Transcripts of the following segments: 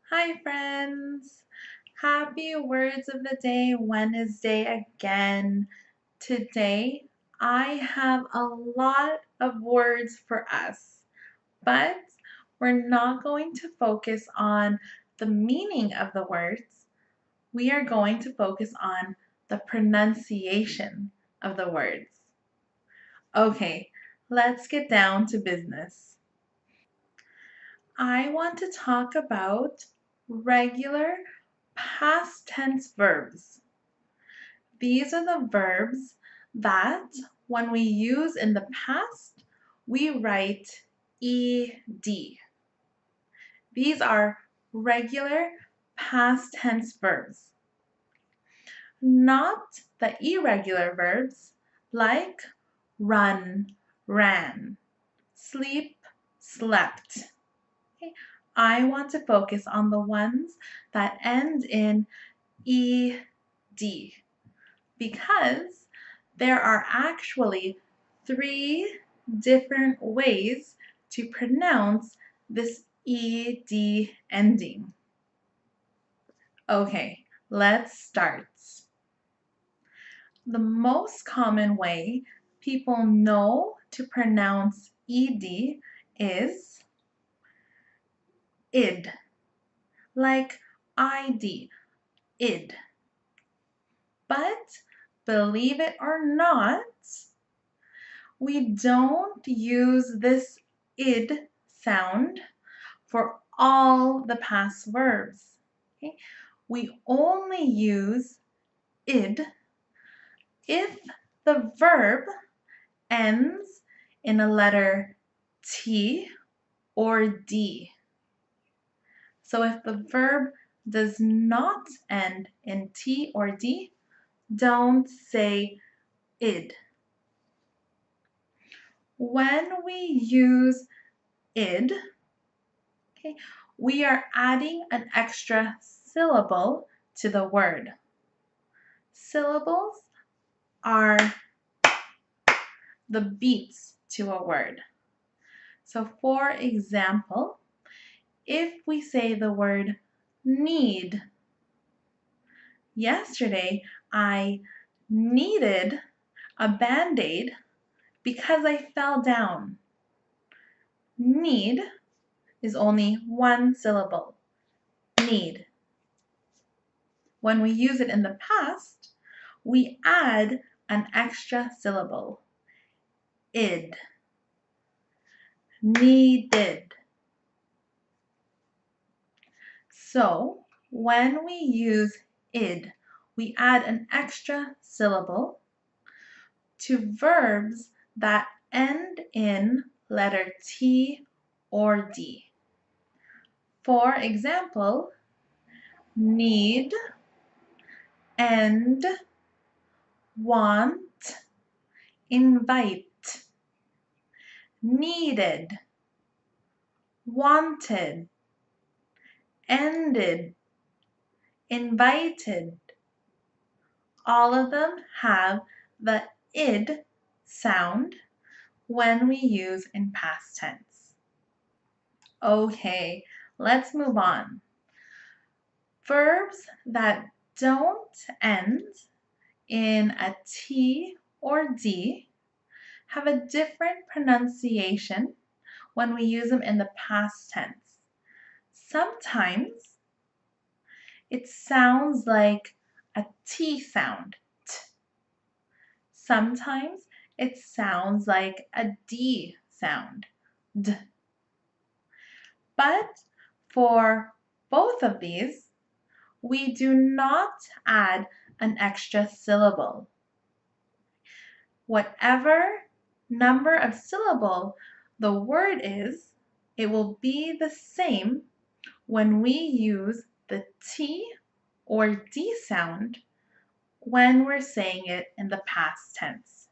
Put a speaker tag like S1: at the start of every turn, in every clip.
S1: Hi friends! Happy Words of the Day Wednesday again. Today I have a lot of words for us, but we're not going to focus on the meaning of the words. We are going to focus on the pronunciation of the words. Okay, let's get down to business. I want to talk about regular past tense verbs. These are the verbs that when we use in the past, we write ed. These are regular past tense verbs, not the irregular verbs like run, ran, sleep, slept. Okay? I want to focus on the ones that end in ed because there are actually 3 different ways to pronounce this ed ending. Okay, let's start. The most common way people know to pronounce ed is id, like id, id. But believe it or not, we don't use this id sound for all the past verbs. Okay? We only use id if the verb ends in a letter T or D. So if the verb does not end in T or D, don't say id. When we use id, okay, we are adding an extra syllable to the word. Syllables are the beats to a word. So for example, if we say the word need, yesterday I needed a band-aid because I fell down. Need is only one syllable, need. When we use it in the past, we add an extra syllable, id, needed. So when we use id, we add an extra syllable to verbs that end in letter T or D. For example, need and want, invite, needed, wanted, ended, invited. All of them have the id sound when we use in past tense. Okay, let's move on. Verbs that don't end in a T or D have a different pronunciation when we use them in the past tense. Sometimes it sounds like a T sound, t. Sometimes it sounds like a D sound, d. But for both of these, we do not add an extra syllable. Whatever number of syllable the word is, it will be the same when we use the T or D sound when we're saying it in the past tense.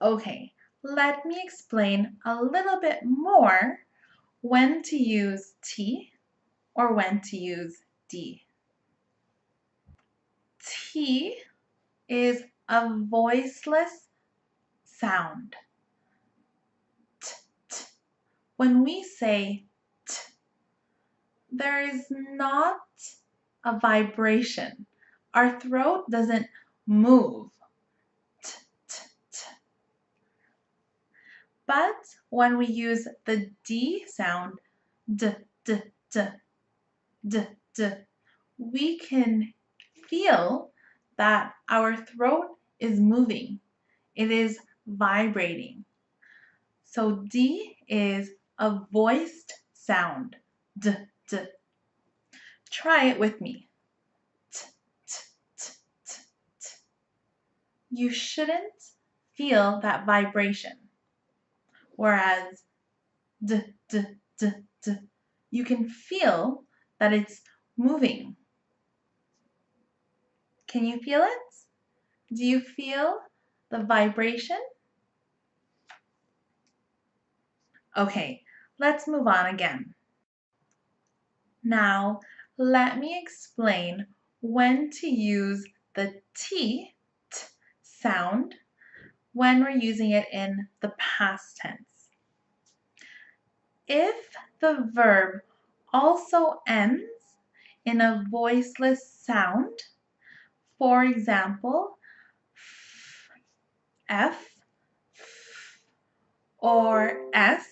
S1: Okay, let me explain a little bit more when to use T or when to use D. T is a voiceless sound. T, t. When we say t, there is not a vibration. Our throat doesn't move. T, t, t. But when we use the D sound, d, d, d, d, d, we can feel that our throat is moving. It is vibrating. So D is a voiced sound. D, d. Try it with me. T, t, t, t, t. You shouldn't feel that vibration. Whereas d, d, d, d, you can feel that it's moving. Can you feel it? Do you feel the vibration? Okay, let's move on again. Now, let me explain when to use the t sound when we're using it in the past tense. If the verb also ends in a voiceless sound, for example, f, or s,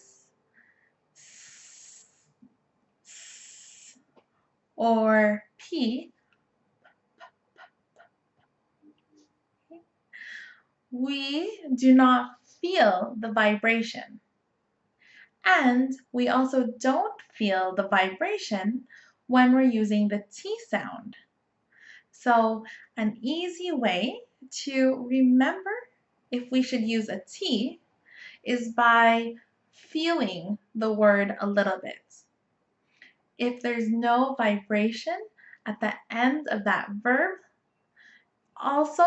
S1: or p, we do not feel the vibration. And we also don't feel the vibration when we're using the T sound. So an easy way to remember if we should use a T is by feeling the word a little bit. If there's no vibration at the end of that verb, also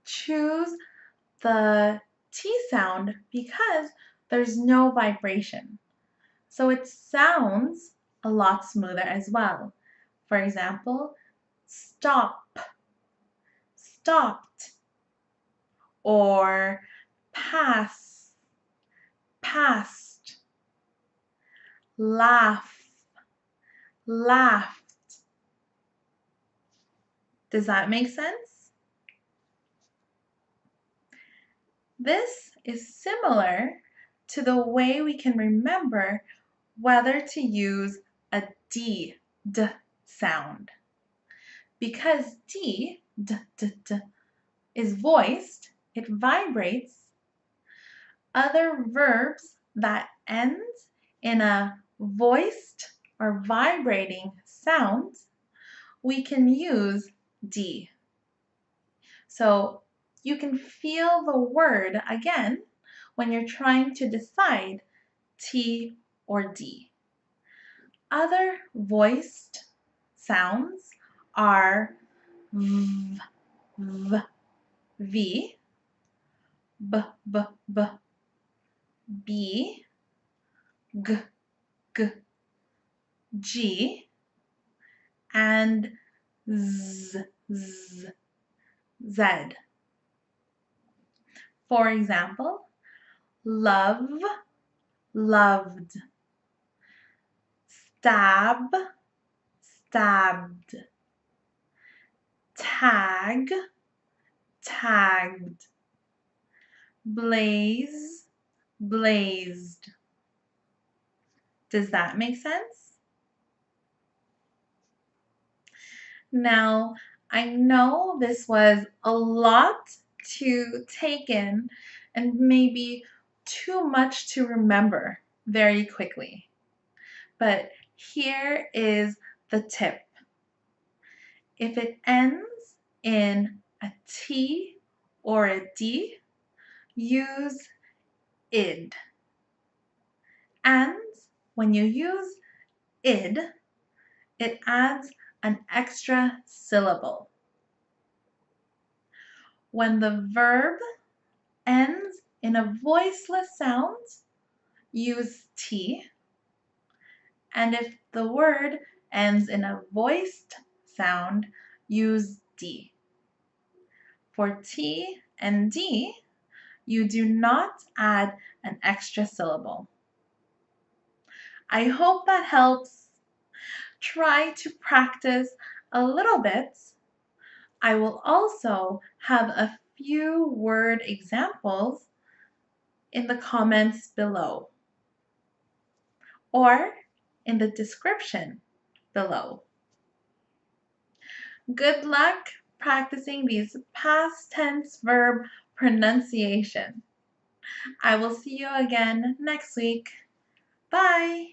S1: choose the T sound because there's no vibration. So it sounds a lot smoother as well. For example, stop, stopped, or pass, passed, laugh, laughed. Does that make sense? This is similar to the way we can remember whether to use a D sound. Because D is voiced, it vibrates, other verbs that end in a voiced or vibrating sound, we can use D. So you can feel the word again when you're trying to decide T or D. Other voiced sounds are v, v, v, b, b, b, b, g, g, g, and z, z, z. For example, love, loved, stab, stabbed, tag, tagged, blaze, blazed. Does that make sense? Now, I know this was a lot to take in and maybe too much to remember very quickly. But here is the tip. If it ends in a T or a D, use id. And when you use id, it adds an extra syllable. When the verb ends in a voiceless sound, use T. And if the word ends in a voiced sound, use D. For T and D, you do not add an extra syllable. I hope that helps. Try to practice a little bit. I will also have a few word examples in the comments below or in the description below. Good luck practicing these past tense verb pronunciation. I will see you again next week. Bye!